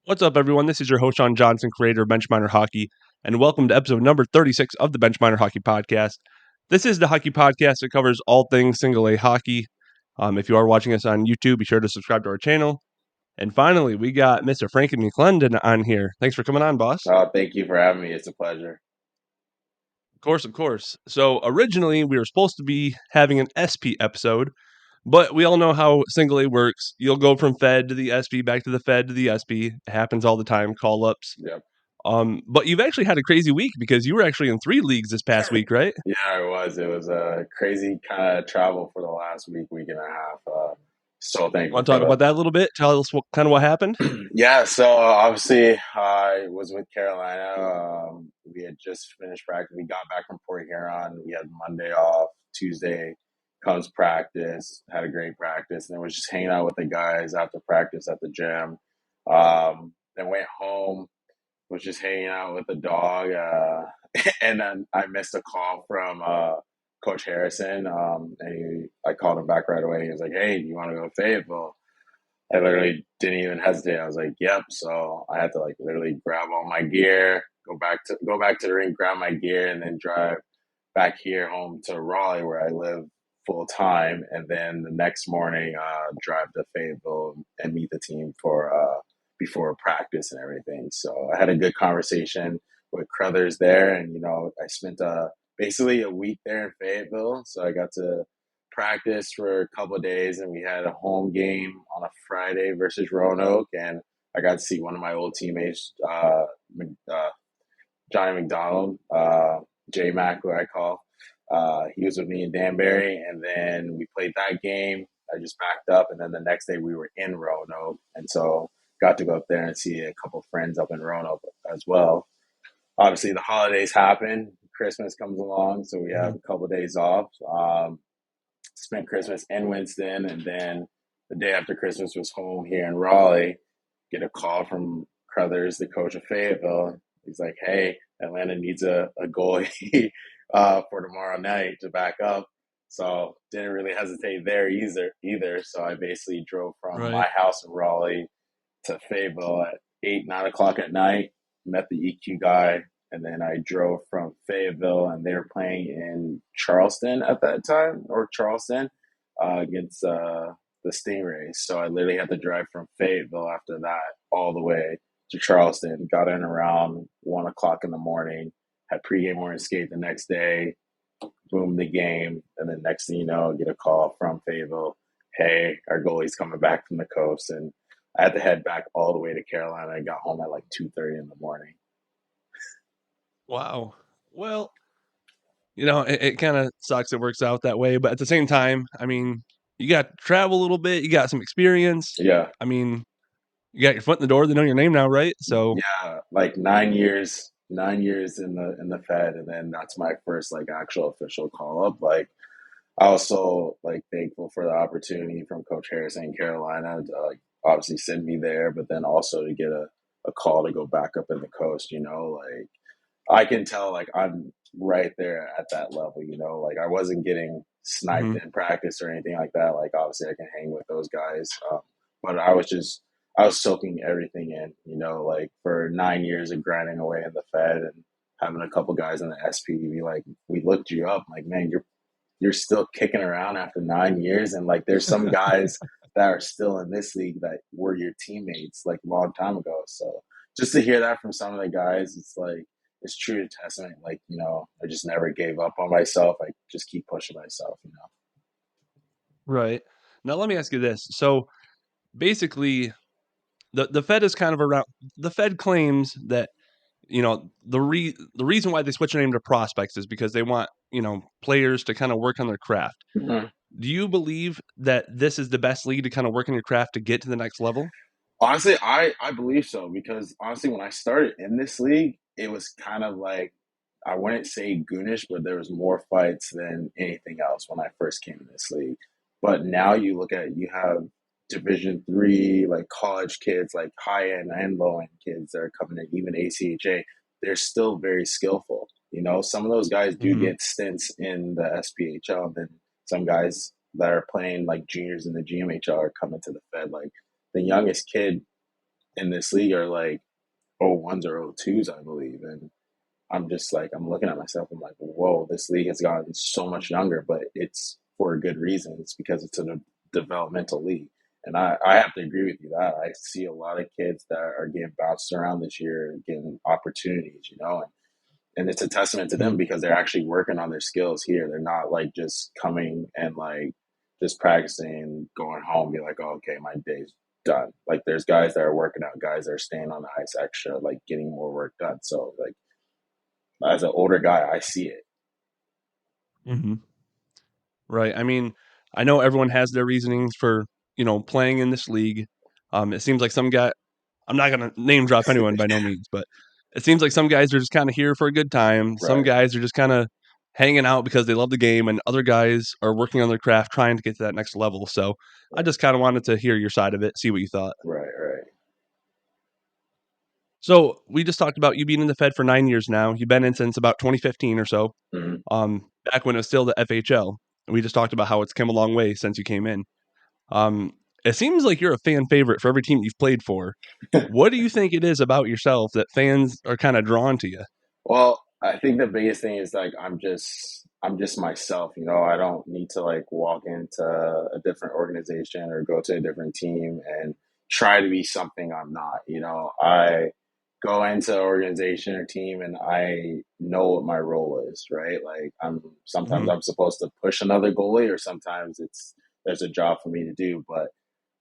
What's up, everyone? This is your host, Shawn Johnson, creator of Bench Minor Hockey, and welcome to episode number 36 of the Bench Minor Hockey Podcast. This is the hockey podcast that covers all things single A hockey. If you are watching us on YouTube, be sure to subscribe to our channel. And finally, we got Mr. Frankie McClendon on here. Thanks for coming on, boss. Thank you for having me. It's a pleasure. Of course. So originally, we were supposed to be having an SP episode, but we all know how single A works. You'll go from Fed to the SP, back to the Fed to the SP. It happens all the time, call-ups. Yep. But you've actually had a crazy week because you were actually in 3 leagues this past week, right? Yeah, it was. It was a crazy kind of travel for the last week and a half. So thankful. Want to talk about that a little bit? Tell us what happened? Yeah, so obviously I was with Carolina. We had just finished practice. We got back from Port Huron. We had Monday off. Tuesday comes practice. Had a great practice, and then was just hanging out with the guys after practice at the gym. Then went home. Was just hanging out with the dog, and then I missed a call from Coach Harrison. I called him back right away. He was like, "Hey, do you want to go to Fayetteville?" I literally didn't even hesitate. I was like, "Yep." So I had to literally grab all my gear, go back to the rink, grab my gear, and then drive back here home to Raleigh, where I live full time, and then the next morning drive to Fayetteville and meet the team for before practice and everything. So I had a good conversation with Crothers there, and I spent basically a week there in Fayetteville. So I got to practice for a couple of days, and we had a home game on a Friday versus Roanoke, and I got to see one of my old teammates, Johnny McDonald, J-Mac, who I call. He was with me in Danbury, and then we played that game. I just backed up, and then the next day we were in Roanoke, and so got to go up there and see a couple of friends up in Roanoke as well. Obviously, the holidays happen. Christmas comes along, so we have a couple of days off. Spent Christmas in Winston, and then the day after Christmas was home here in Raleigh. Get a call from Crothers, the coach of Fayetteville. He's like, "Hey, Atlanta needs a goalie for tomorrow night to back up." So didn't really hesitate there either. So I basically drove from my house in Raleigh to Fayetteville at 9 o'clock at night, met the EQ guy, and then I drove from Fayetteville, and they were playing in Charleston at that time, against the Stingrays. So I literally had to drive from Fayetteville after that all the way to Charleston. Got in around 1 o'clock in the morning, had pregame morning skate the next day, boom, the game, and then next thing you know, get a call from Fayetteville, "Hey, our goalie's coming back from the coast," and I had to head back all the way to Carolina. I got home at 2:30 in the morning. Wow. Well, it kind of sucks it works out that way, but at the same time, I mean, you got to travel a little bit, you got some experience. Yeah. I mean, you got your foot in the door, they know your name now, right? So yeah, 9 years in the Fed, and then that's my first actual official call up. I was so thankful for the opportunity from Coach Harrison in Carolina to obviously send me there, but then also to get a call to go back up in the coast. I can tell I'm right there at that level. I wasn't getting sniped in practice or anything like that. Obviously I can hang with those guys, but I was soaking everything in. For 9 years of grinding away in the Fed and having a couple guys in the SP be like, "We looked you up." I'm like, "Man, you're still kicking around after 9 years," and there's some guys that are still in this league that were your teammates a long time ago. So just to hear that from some of the guys, it's true testament. I just never gave up on myself. I just keep pushing myself. Right. Now let me ask you this. So basically, the Fed is kind of around. The Fed claims that the reason why they switch their name to prospects is because they want players to kind of work on their craft. Mm-hmm. Do you believe that this is the best league to kind of work on your craft to get to the next level? Honestly, I believe so, because honestly, when I started in this league, it was kind of I wouldn't say goonish, but there was more fights than anything else when I first came in this league. But now you have Division III, college kids, high end and low end kids that are coming in, even ACHA. They're still very skillful. Some of those guys do get stints in the SPHL, and then some guys that are playing juniors in the GMHL are coming to the Fed. The youngest kid in this league are like O1s or O2s, I believe. And I'm just like, I'm looking at myself. I'm like, whoa, this league has gotten so much younger, but it's for a good reason. It's because it's a developmental league. And I have to agree with you that I see a lot of kids that are getting bounced around this year, getting opportunities, and it's a testament to them Mhm. because they're actually working on their skills here. They're not like just coming and like just practicing, going home, be like, oh, okay, my day's done. Like there's guys that are working out, guys that are staying on the ice extra, like getting more work done. So like as an older guy, I see it. Mhm. Right. I mean, I know everyone has their reasonings for, playing in this league. It seems like some guy I'm not gonna name drop anyone by no means, but it seems like some guys are just kinda here for a good time. Some Right, guys are just kinda hanging out because they love the game, and other guys are working on their craft trying to get to that next level. So, I right, just kinda wanted to hear your side of it, see what you thought. right, right. So, we just talked about you being in the Fed for 9 years now. You've been in since about 2015 or so, Mhm. back when it was still the FHL. We just talked about how it's come a long way since you came in. Um, it seems like you're a fan favorite for every team you've played for. What do you think it is about yourself that fans are kinda drawn to you? Well, I think the biggest thing is like I'm just myself, I don't need to like walk into a different organization or go to a different team and try to be something I'm not, I go into an organization or team and I know what my role is, right? Like sometimes Mhm, I'm supposed to push another goalie or sometimes there's a job for me to do, but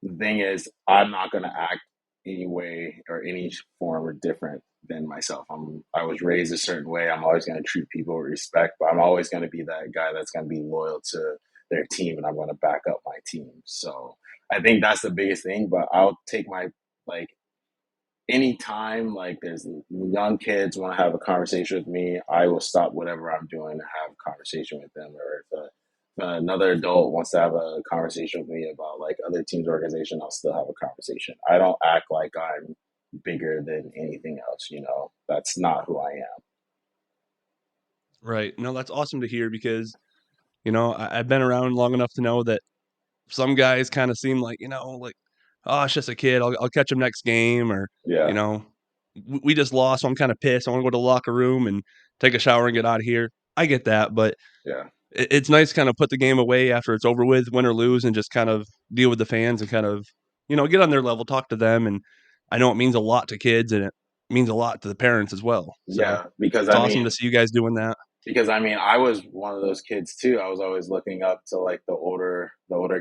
the thing is, I'm not going to act any way or any form or different than myself. I was raised a certain way. I'm always going to treat people with respect, but I'm always going to be that guy that's going to be loyal to their team, and I'm going to back up my team. So I think that's the biggest thing. But I'll take my like anytime like there's young kids want to have a conversation with me, I will stop whatever I'm doing to have a conversation with them. Or if another adult wants to have a conversation with me about like other teams' organization, I'll still have a conversation. I don't act like I'm bigger than anything else. That's not who I am. right. No, that's awesome to hear because, I've been around long enough to know that some guys kinda seem like, like, "Oh, it's just a kid. I'll catch him next game," or, you Yeah, know, we just lost, so I'm kinda pissed. I wanna go to the locker room and take a shower and get out of here." I get that, but yeah, it's nice to kinda put the game away after it's over with, win or lose, and just kind of deal with the fans and kind of, get on their level, talk to them, and I know it means a lot to kids, and it means a lot to the parents as well. So, yeah. Because it's I awesome mean, to see you guys doing that. I was one of those kids too. I was always looking up to like the older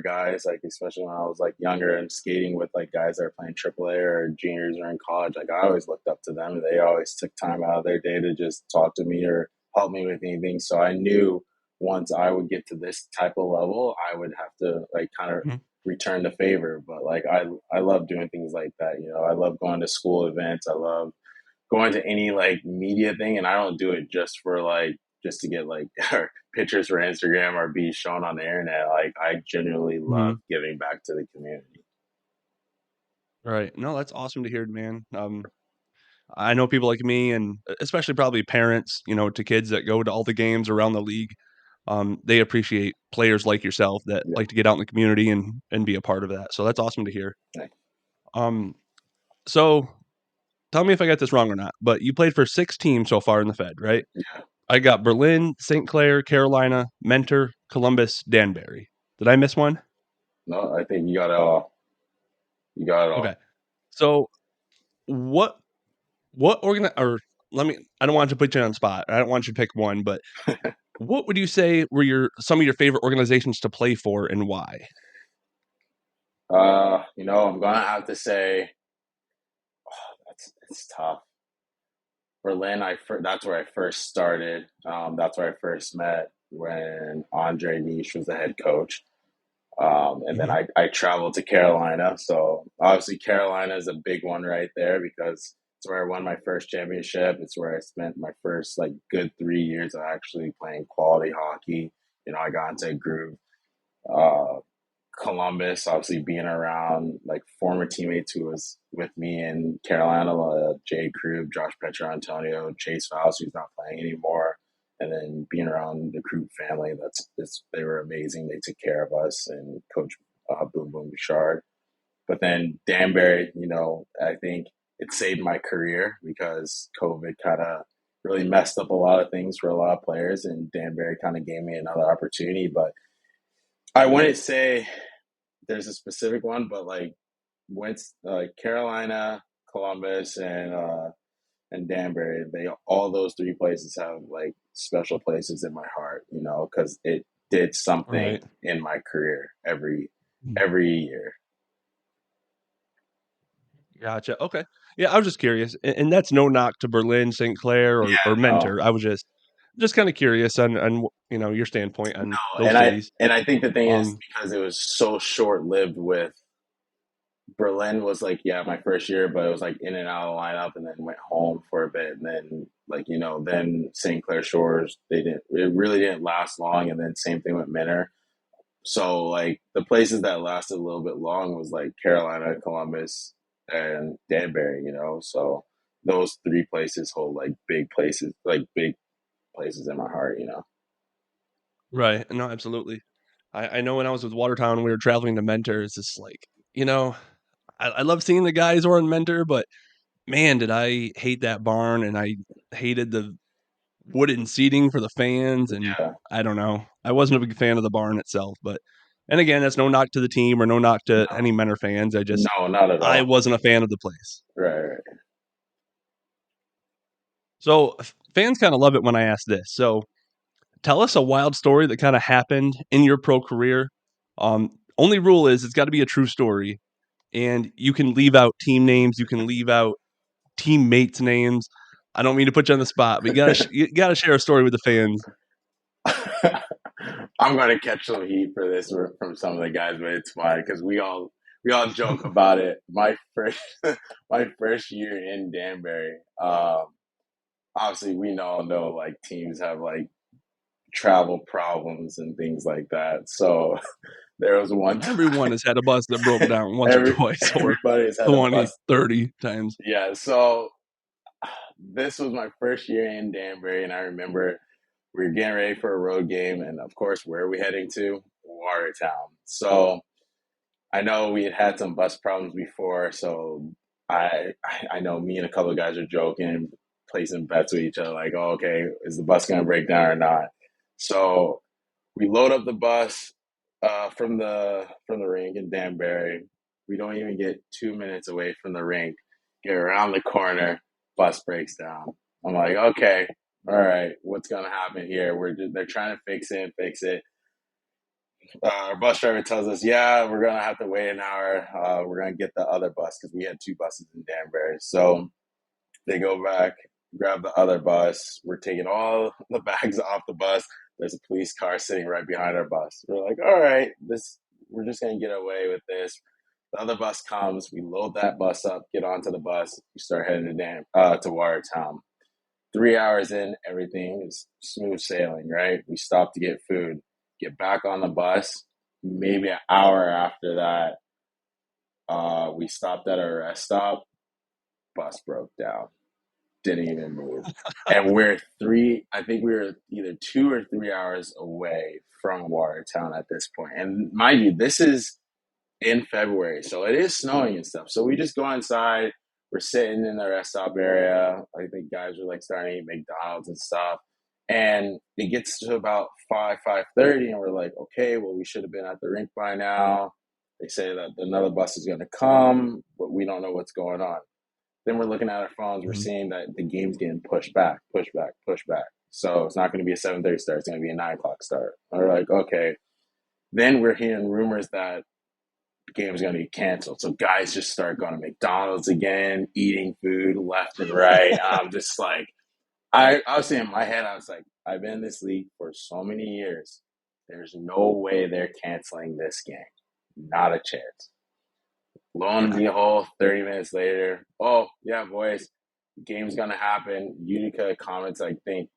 guys, like especially when I was like younger and skating with like guys that are playing AAA or juniors or in college. Like I always looked up to them. They always took time out of their day to just talk to me or help me with anything. So I knew once I would get to this type of level, I would have to like kind of Mhm, return the favor. But like I love doing things like that. I love going to school events. I love going to any like media thing, and I don't do it just for like just to get like pictures for Instagram or be shown on the internet. Like I genuinely love mhm. giving back to the community. Right. No, that's awesome to hear, man. I know people like me and especially probably parents, to kids that go to all the games around the league. They appreciate players like yourself that Yeah. like to get out in the community and be a part of that. So that's awesome to hear. Like, Um, so tell me if I got this wrong or not, but you played for 6 teams so far in the Fed, right? yeah. I got Berlin, St. Clair, Carolina, Mentor, Columbus, Danbury. Did I miss one? No, I think you got it all. You got it Okay. all. So what or let me I don't want you to put you on the spot. I don't want you to pick one, but what would you say were some of your favorite organizations to play for and why? I'm gonna have to say that's it's tough. Berlin, that's where I first started. That's where I first met when Andre Nish was the head coach. And then Mhm, I traveled to Carolina. So obviously Carolina is a big one right there because it's where I won my first championship. It's where I spent my first like good 3 years of actually playing quality hockey. I got into a groove. Uh, Columbus, obviously being around like former teammates who was with me in Carolina, Jay Krug, Josh Antonio, Chase Faust, who's not playing anymore, and then being around the Krug family. They were amazing. They took care of us and Coach Boom Boom Bouchard. But then Danbury, I think it saved my career because COVID kind of really messed up a lot of things for a lot of players, and Danbury kind of gave me another opportunity. But I wouldn't say there's a specific one, but like went Carolina, Columbus, and Danbury. They all those three places have like special places in my heart, because it did something Right. in my career every year. Gotcha. Okay. Yeah, I was just curious, and that's no knock to Berlin, St. Clair, or Yeah, no, Mentor. I was just kind of curious on your standpoint on no, those and I cities. and I think the thing is Um, because it was so short lived with Berlin was like, yeah, my first year, but it was like in and out of the lineup and then went home for a bit. And then, like, then St. Clair Shores, it really didn't last long. And then same thing with Minner. So, like, the places that lasted a little bit long was like Carolina, Columbus, and Danbury. So those three places hold like big places in my heart. right. No, absolutely. I know when I was with Watertown, we were traveling to Mentor. It's just like you know, I love seeing the guys who are in Mentor, but man, did I hate that barn, and I hated the wooden seating for the fans, and Yeah. I don't know. I wasn't a big fan of the barn itself, but and again, that's no knock to the team or no knock to any Mentor fans. No, not at I all. wasn't a fan of the place. Right, right. So fans kind of love it when I ask this. So tell us a wild story that kind of happened in your pro career. Only rule is it's got to be a true story, and you can leave out team names, you can leave out teammates' names. I don't mean to put you on the spot, but you gotta share a story with the fans. I'm gonna catch some heat for this from some of the guys, but it's fine because we all joke about it. My first my first year in Danbury, obviously we all know like teams have like travel problems and things like that. So there was one time Everyone has had a bus that broke down once or every twice, or everybody's had a 20, bus. 30 times. Yeah, so this was my first year in Danbury, and I remember we were getting ready for a road game, and of course, where are we heading to? Watertown. So I know we had some bus problems before, so I know me and a couple of guys are joking, placing bets with each other, like, oh, okay, is the bus gonna break down or not? So we load up the bus from the rink in Danbury. We don't even get 2 minutes away from the rink. Get around the corner, bus breaks down. I'm like, okay, all right, what's gonna happen here? They're trying to fix it. Our bus driver tells us, yeah, we're gonna have to wait an hour. We're gonna get the other bus because we had two buses in Danbury. So they go back, grab the other bus. We're taking all the bags off the bus. There's a police car sitting right behind our bus. We're like, all right, we're just gonna get away with this. The other bus comes. We load that bus up, get onto the bus. We start heading to Watertown. 3 hours in, everything is smooth sailing. Right? We stop to get food, get back on the bus. Maybe an hour after that, we stopped at a rest stop. Bus broke down, didn't even move. And I think we were either 2 or 3 hours away from Watertown at this point. And mind you, this is in February, so it is snowing and stuff. So we just go inside. We're sitting in the rest stop area. I think guys are like starting to eat McDonald's and stuff. And it gets to about 5:30, and we're like, okay, well, we should have been at the rink by now. They say that another bus is going to come, but we don't know what's going on. Then we're looking at our phones. We're Mhm. seeing that the game's getting pushed back, pushed back, pushed back. So it's not going to be a 7:30 start. It's going to be a 9 o'clock start. And we're like, okay. Then we're hearing rumors that the game is going to be canceled. So guys just start going to McDonald's again, eating food left and right. I'm just like, I was saying in my head, I was like, I've been in this league for so many years. There's no way they're canceling this game. Not a chance. Lo and behold, 30 minutes later, oh, yeah, boys, game's going to happen. Utica comments, I think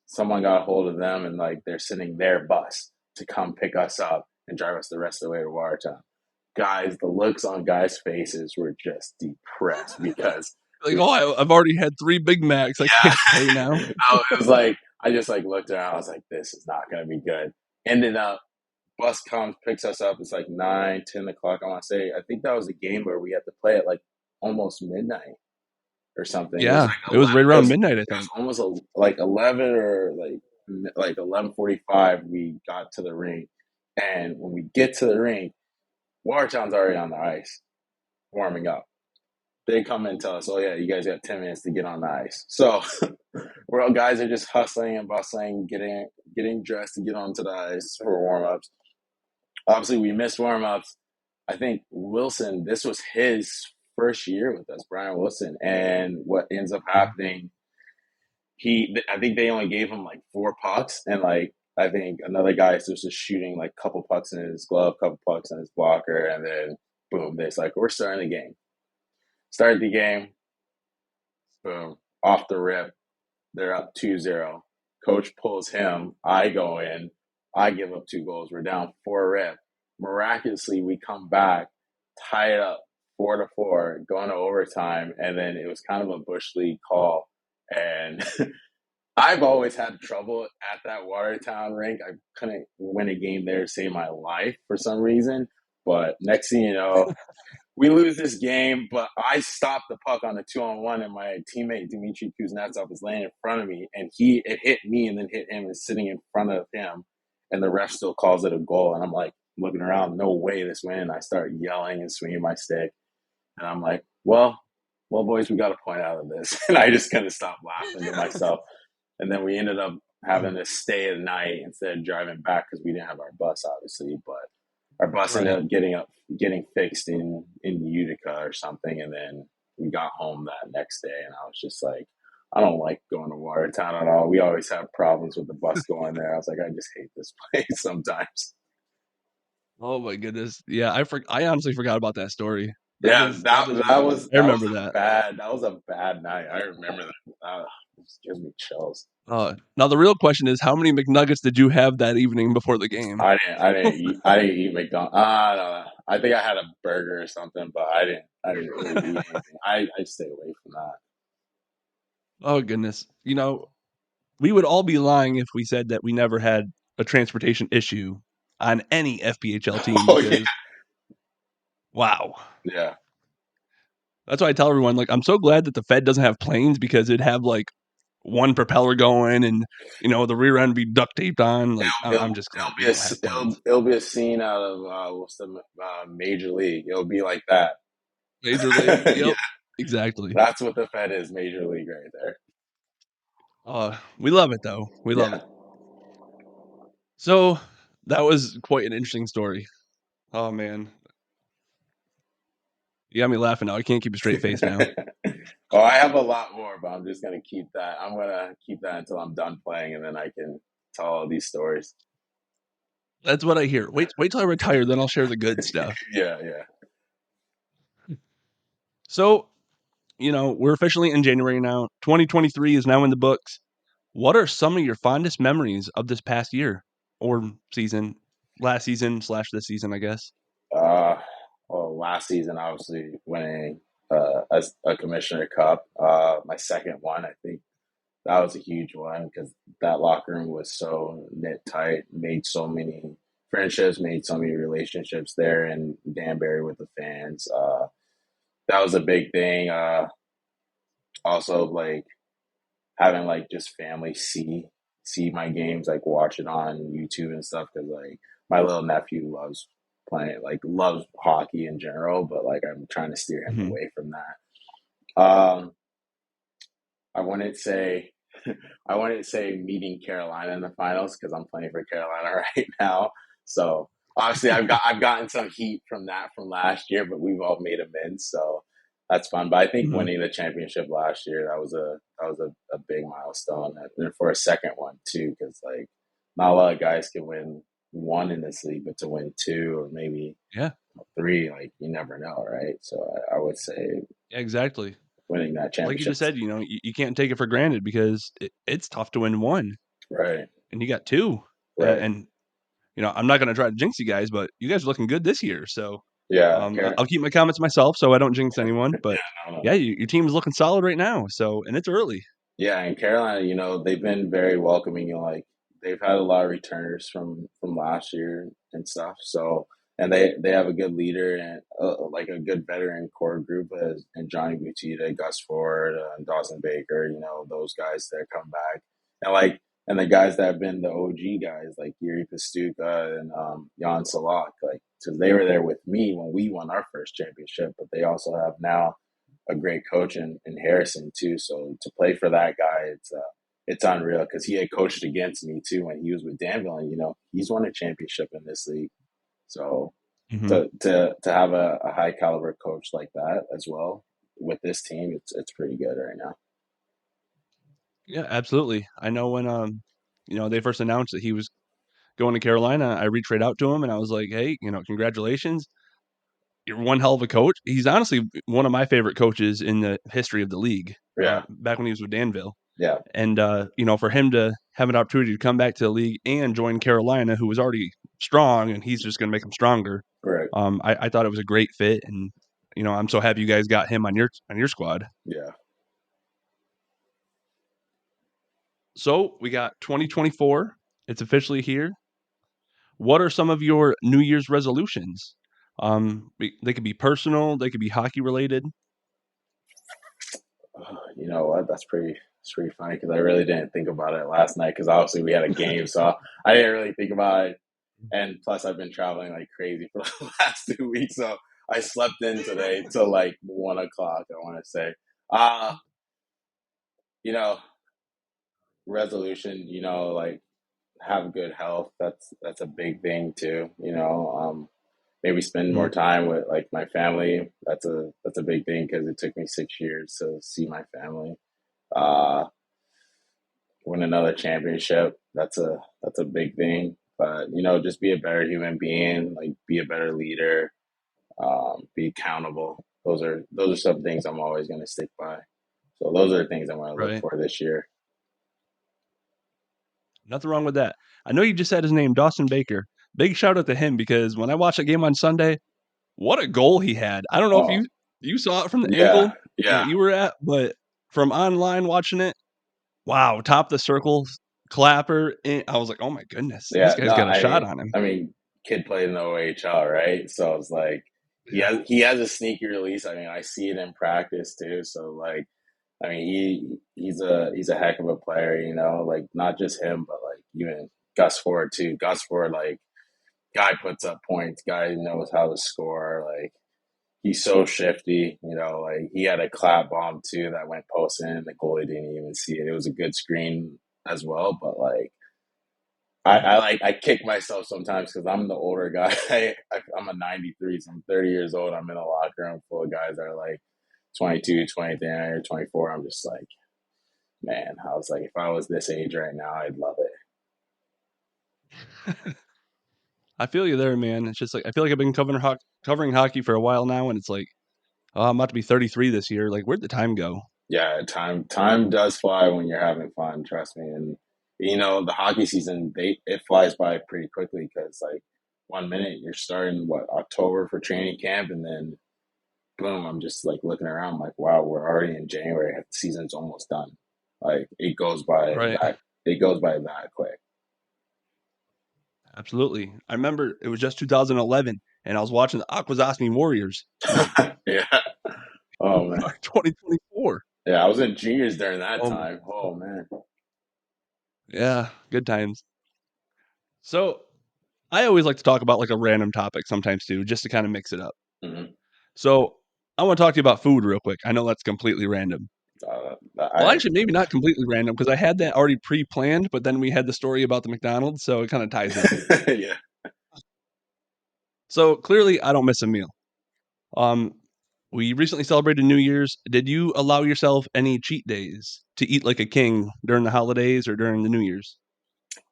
someone got a hold of them and like they're sending their bus to come pick us up and drive us the rest of the way to Watertown. Guys, the looks on guys' faces were just depressed because Like, oh, I've already had 3 Big Macs. I can't pay now. I was like, I just like looked around. I was like, this is not going to be good. Ended up Bus comes, picks us up. It's like 9, 10 o'clock. I want to say. I think that was a game where we had to play at like almost midnight or something. It was Yeah, like it was 11. right around midnight, I It was think. almost like 11 or like 11:45. We got to the rink, and when we get to the rink, Watertown's already on the ice warming up. They come and tell us, "Oh yeah, you guys got 10 minutes to get on the ice." So we're all guys are just hustling and bustling, getting dressed to get onto the ice for warm ups. Obviously, we missed warm ups. I think Wilson, this was his first year with us, Brian Wilson, and what ends up happening, I think they only gave him like 4 pucks, and like I think another guy was just shooting like a couple pucks in his glove, couple pucks in his blocker, and then boom, it's like we're starting the game. Started the game, boom, off the rip. They're up 2-0. Coach pulls him. I go in. I give up 2 goals. We're down 4 rip. Miraculously, we come back, tie it up 4-4, going to overtime, and then it was kind of a bush league call. And I've always had trouble at that Watertown rink. I couldn't win a game there to save my life for some reason. But next thing you know, we lose this game, but I stopped the puck on a 2-on-1, and my teammate Dmitry Kuznetsov was laying in front of me, and it hit me and then hit him and sitting in front of him, and the ref still calls it a goal, and I'm like looking around, no way this win. I start yelling and swinging my stick, and I'm like, well, boys, we got a point out of this, and I just kind of stopped laughing to myself, and then we ended up having to stay at night instead of driving back because we didn't have our bus, obviously, but our bus ended Right. up getting fixed in Utica or something, and then we got home that next day, and I was just like, I don't like going to Watertown at all. We always have problems with the bus going there. I was like, I just hate this place sometimes. Oh my goodness. Yeah, I honestly forgot about that story. That Yeah, is that that is that wild. was I that was remember a that. bad night. I remember that. It just gives me chills. Now the real question is, how many McNuggets did you have that evening before the game? I didn't eat McDonald's. No, I think I had a burger or something, but I didn't really eat anything. I stay away from that. Oh goodness. We would all be lying if we said that we never had a transportation issue on any FPHL team Oh yeah, because wow. yeah. That's why I tell everyone, like, I'm so glad that the Fed doesn't have planes because it'd have like one propeller going and the rear end be duct taped on. Like, I'm just glad we don't have planes. It'll be a scene out of what's the Major League. It'll be like that. Major League. Yeah, Yep. Exactly. that's what the Fed is. Major League right there. We love it though. We love Yeah. it. So that was quite an interesting story. Oh man, you got me laughing now. I can't keep a straight face now. Oh, I have a lot more, but I'm just gonna keep that. I'm gonna keep that until I'm done playing, and then I can tell all these stories. That's what I hear. Wait till I retire, then I'll share the good stuff. Yeah, yeah. So, we're officially in January now. 2023 is now in the books. What are some of your fondest memories of this past year or season, last season / this season, I guess? Uh, well, last season, obviously winning a Commissioner Cup, my second one, I think that was a huge one because that locker room was so knit tight, made so many friendships, made so many relationships there in Danbury with the fans. That was a big thing. Also, like having like just family see my games, like watch it on YouTube and stuff because like my little nephew loves playing, like loves hockey in general, but like I'm trying to steer him Hmm. away from that. I wouldn't say I wouldn't say meeting Carolina in the finals because I'm playing for Carolina right now. So obviously I've gotten some heat from that from last year, but we've all made amends, so that's fun. But I think Hmm. winning the championship last year, that was a big milestone, and for a second one too, because like not a lot of guys can win one in this league, but to win two or maybe Yeah, three, like you never know, right? So I would say exactly. winning that Like you championship, just said, you can't take it for granted because it's tough to win one, right, and you got two. right, And I'm not going to try to jinx you guys, but you guys are looking good this year. So yeah, I'll keep my comments to myself so I don't jinx anyone. But I don't yeah, know. your team is looking solid right now. So and it's early. Yeah, in Carolina, they've been very welcoming. Like they've had a lot of returners from last year and stuff. So and they have a good leader and like a good veteran core group and Johnny Butita, Gus Ford, and Dawson Baker. You know those guys that come back and like and the guys that have been the OG guys like Yuri Pastuca and Jan Salak, like because they were there with me when we won our first championship, but they also have now a great coach in Harrison too. So to play for that guy, it's unreal because he had coached against me too when he was with Danville, and you know he's won a championship in this league. So Hmm. to have a high caliber coach like that as well with this team, it's pretty good right now. Yeah, absolutely. I know when they first announced that he was going to Carolina, I reached right out to him and I was like, "Hey, congratulations. You're one hell of a coach." He's honestly one of my favorite coaches in the history of the league. Yeah, Back when he was with Danville. yeah, And for him to have an opportunity to come back to the league and join Carolina, who was already strong, and he's just going to make them stronger. right, I thought it was a great fit, and I'm so happy you guys got him on your squad. yeah. So we got 2024. It's officially here. What are some of your New Year's resolutions? They could be personal, they could be hockey related. You know what? It's pretty funny because I really didn't think about it last night because obviously we had a game, so I didn't really think about it. And plus, I've been traveling like crazy for the last 2 weeks, so I slept in today till like 1 o'clock. I want to say, uh, you know, resolution. You know, like have good health. That's a big thing too. Maybe spend more Mhm. time with like my family. That's a big thing because it took me 6 years to see my family. Uh, win another championship. That's a big thing. But just be a better human being. Like be a better leader. Be accountable. Those are some things I'm always going to stick by. So those are the things I'm going to look Right. for this year. Nothing wrong with that. I know you just said his name, Dawson Baker. Big shout out to him because when I watched that game on Sunday, what a goal he had. I don't know if Oh you saw it from the yeah, angle that yeah, you were at, but from online watching it, wow, top of the circle, clapper. I was like, oh my goodness, this yeah. guy's No, got a I shot mean, on him. I mean, kid played in the OHL, right? So it's like Yeah. he has a sneaky release. I mean, I see it in practice too. So like, I mean, he's a heck of a player. Like not just him, but like even Gus Ford too. Gus Ford, like guy puts up points. Guy knows how to score. Like he's so shifty. Like he had a clap bomb too that went post in. The goalie didn't even see it. It was a good screen as well, but like I kick myself sometimes because I'm the older guy. I'm a 93, so I'm 30 years old. I'm in a locker room full of guys that are like 22, 23, or 24. I'm just like, man, I was like, if I was this age right now, I'd love it. I feel you there, man. It's just like I feel like I've been covering hockey for a while now, and it's like, oh, I'm about to be 33 this year. Like, where'd the time go? Yeah, time does fly when you're having fun. Trust me. And the hockey season, it flies by pretty quickly because like 1 minute you're starting October for training camp, and then boom, I'm just like looking around, like wow, we're already in January. The season's almost done. Like Right. it goes by that quick. Absolutely. I remember it was just 2011, and I was watching the Akwesasne Warriors. I'm like, Yeah. Oh man. 2024. Yeah, I was in juniors during that Oh my, time. Oh man. yeah, good times. So I always like to talk about like a random topic sometimes too, just to kind of mix it up. Hmm. So I want to talk to you about food real quick. I know that's completely random. Well, I actually, maybe not completely random because I had that already pre-planned, but then we had the story about the McDonald's, so it kind of ties in. yeah. So clearly, I don't miss a meal. Um, we recently celebrated New Year's. Did you allow yourself any cheat days to eat like a king during the holidays or during the New Year's?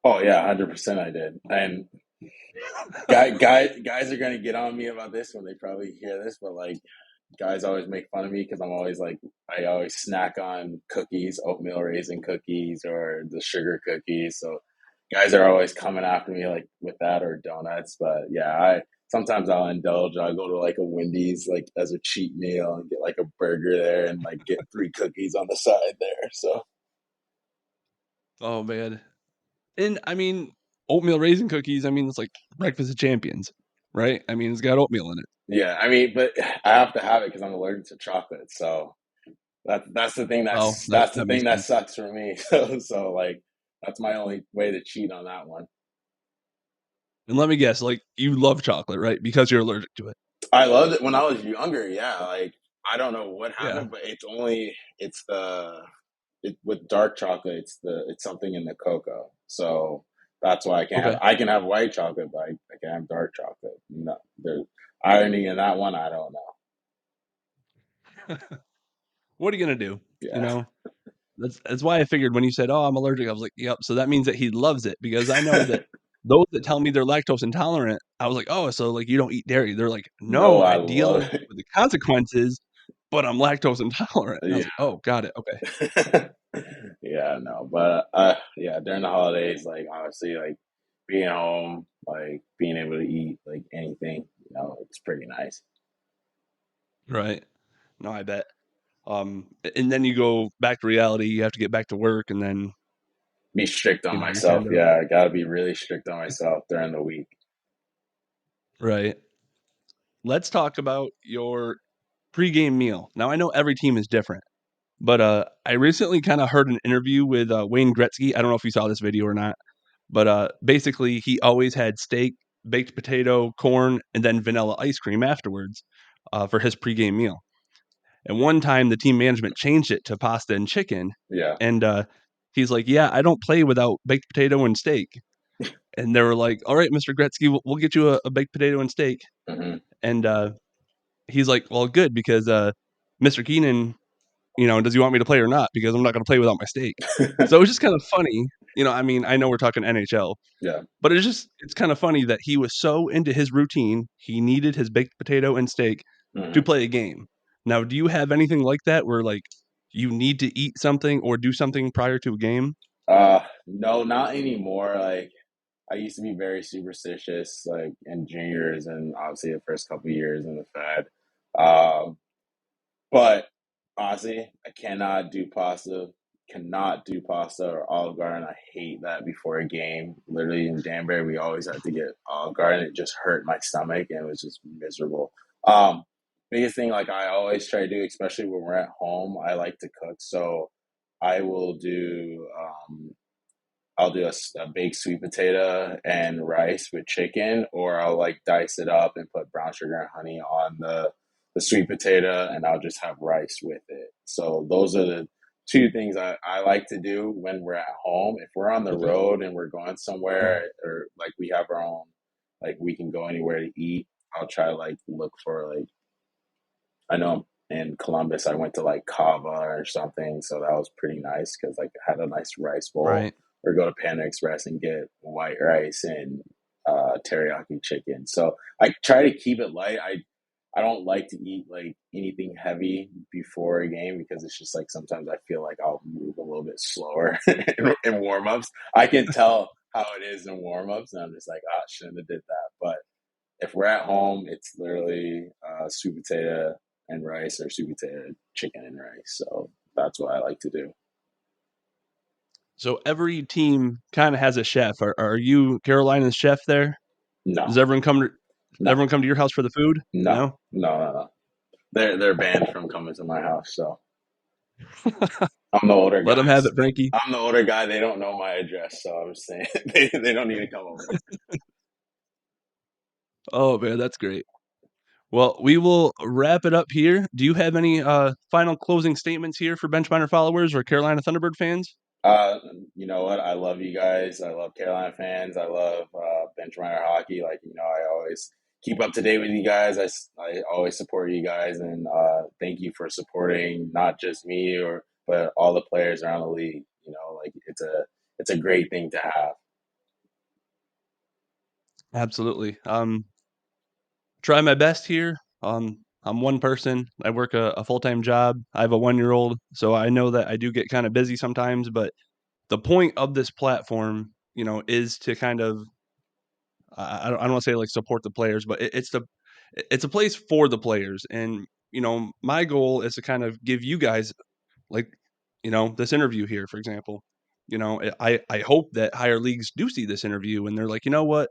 Oh yeah, 100% I did. And guys are gonna get on me about this when they probably hear this, but like guys always make fun of me because I'm always like I always snack on cookies, oatmeal raisin cookies, or the sugar cookies. So guys are always coming after me like with that or donuts. But yeah, I sometimes I'll indulge. I'll go to like a Wendy's like as a cheat meal and get like a burger there and like get three cookies on the side there. So Oh man. And I mean, oatmeal raisin cookies, I mean, it's like breakfast of champions, right? I mean, it's got oatmeal in it. Yeah, I mean, but I have to have it because I'm allergic to chocolate. So that's the thing Oh, that's the that makes thing that sense. sucks for me. So like that's my only way to cheat on that one. And let me guess, like you love chocolate, right? Because you're allergic to it. I loved it when I was younger. Yeah, like I don't know what Yeah. happened, but it's with dark chocolate. It's something in the cocoa. So that's why Okay. I can have white chocolate, but I can have dark chocolate. No, there's irony in that one. I don't know. What are you gonna do? You Yeah. know, that's why I figured when you said, "Oh, I'm allergic," I was like, "Yep." So that means that he loves it because I know that those that tell me they're lactose intolerant, I was like, "Oh, so like you don't eat dairy?" They're like, No, "No, I I love deal it. with the consequences, but I'm lactose intolerant." And I was Yeah. like, "Oh, got it. Okay." Yeah, no, but yeah, during the holidays, like honestly, like being home, like being able to eat like anything, it's pretty nice. Right. No, I bet. And then you go back to reality. You have to get back to work, and then Be strict on you're myself. kind of Yeah, I gotta be really strict on myself during the week. right. Let's talk about your pregame meal. Now, I know every team is different, but I recently kind of heard an interview with Wayne Gretzky. I don't know if you saw this video or not, but basically, he always had steak, baked potato, corn, and then vanilla ice cream afterwards for his pregame meal. And one time, the team management changed it to pasta and chicken, Yeah. and he's like, "Yeah, I don't play without baked potato and steak." And they were like, "All right, Mr. Gretzky, we'll get you a baked potato and steak." Hmm. And he's like, "Well, good because Mr. Keenan, does he want me to play or not? Because I'm not going to play without my steak." So it was just kind of funny. I mean, I know we're talking NHL, Yeah. but it's kind of funny that he was so into his routine, he needed his baked potato and steak to Hmm. play a game. Now, do you have anything like that where like you need to eat something or do something prior to a game? No, not anymore. Like I used to be very superstitious, like in juniors and obviously the first couple of years in the Fed. Um, But honestly, I cannot do pasta or Olive Garden. I hate that before a game. Literally in Danbury, we always had to get Olive Garden. It just hurt my stomach and it was just miserable. Um, Biggest thing, like I always try to do, especially when we're at home, I like to cook. So I will do I'll do a baked sweet potato and rice with chicken, or I'll like dice it up and put brown sugar and honey on the sweet potato, and I'll just have rice with it. So those are the two things I like to do when we're at home. If we're on the Okay. road and we're going Yeah. somewhere, or like we have our own, like we can go anywhere to eat, I'll try to like look for like I know in Columbus I went to like Cava or something, so that was pretty nice because like I had a nice rice bowl. Right. Or go to Panda Express and get white rice and teriyaki chicken. So I try to keep it light. I don't like to eat like anything heavy before a game because it's just like sometimes I feel like I'll move a little bit slower in warm ups. I can tell how it is in warm ups, and I'm just like, oh, I shouldn't have did that. But if we're at home, it's literally sweet potato and rice or sweet potato, chicken and rice. So that's what I like to do. So every team kind of has a chef. Are you Carolina's chef there? Does No, everyone come to no, your house for the food? no, No? no, no, no. They're banned from coming to my house. So I'm the older Let guy. them have it, Frankie. I'm the older guy. They don't know my address, so I'm just saying they don't need to come over. Oh, man, that's great. Well, we will wrap it up here. Do you have any final closing statements here for Benchminer followers or Carolina Thunderbird fans? Uh, you know what? I love you guys. I love Carolina fans. I love bench runner hockey. Like I always keep up to date with you guys. I always support you guys, and thank you for supporting not just me but all the players around the league. Like it's a great thing to have. Absolutely. Try my best here. I'm one person. I work a full time job. I have a 1 year old, so I know that I do get kind of busy sometimes. But the point of this platform, is to kind of I don't want to say like support the players, but it's a place for the players, and my goal is to kind of give you guys like this interview here, for example. I hope that higher leagues do see this interview and they're like, you know what,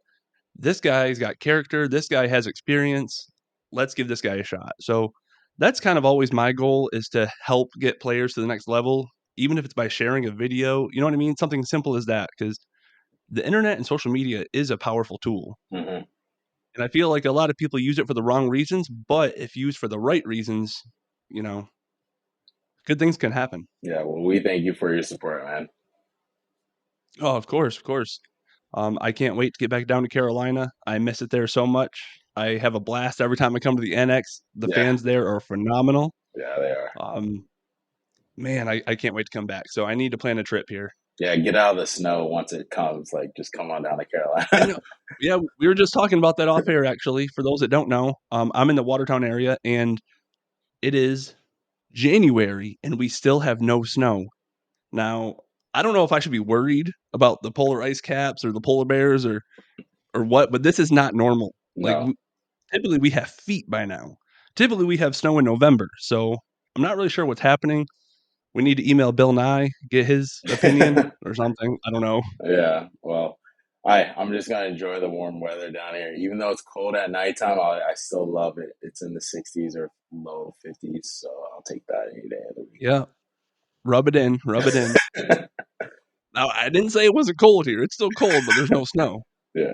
this guy's got character, this guy has experience. Let's give this guy a shot. So that's kind of always my goal, is to help get players to the next level, even if it's by sharing a video. You know what I mean? Something simple as that, because the internet and social media is a powerful tool. Hmm. And I feel like a lot of people use it for the wrong reasons, but if used for the right reasons, you know, good things can happen. Yeah, well, we thank you for your support, man. Oh, of course, of course. I can't wait to get back down to Carolina. I miss it there so much. I have a blast every time I come to the NX. The Yeah, fans there are phenomenal. yeah, they are. Um, Man, I can't wait to come back. So I need to plan a trip here. Yeah, get out of the snow once it comes. Like, just come on down to I Carolina. know. Yeah, we were just talking about that off air. Actually, for those that don't know, I'm in the Watertown area, and it is January, and we still have no snow. Now, I don't know if I should be worried about the polar ice caps or the polar bears or what, but this is not normal. Like No. typically we have feet by now. Typically we have snow in November, so I'm not really sure what's happening. We need to email Bill Nye, get his opinion or something. I don't know. Yeah, well, I'm just gonna enjoy the warm weather down here. Even though it's cold at nighttime, I still love it. It's in the 60s or low 50s, so I'll take that any day of the Yeah, rub it in, rub it in. week. Now I didn't say it wasn't cold here. It's still cold, but there's no snow. Yeah.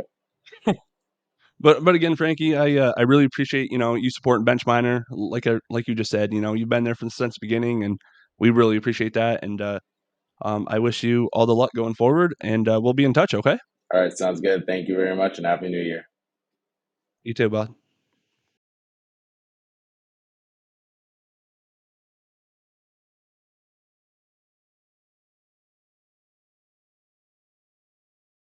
But again, Frankie, I really appreciate you supporting Benchminer. Like you just said, you've been there since the beginning, and we really appreciate that. And I wish you all the luck going forward, and we'll be in touch. Okay, All right, sounds good. Thank you very much, and happy New Year. you too, bud.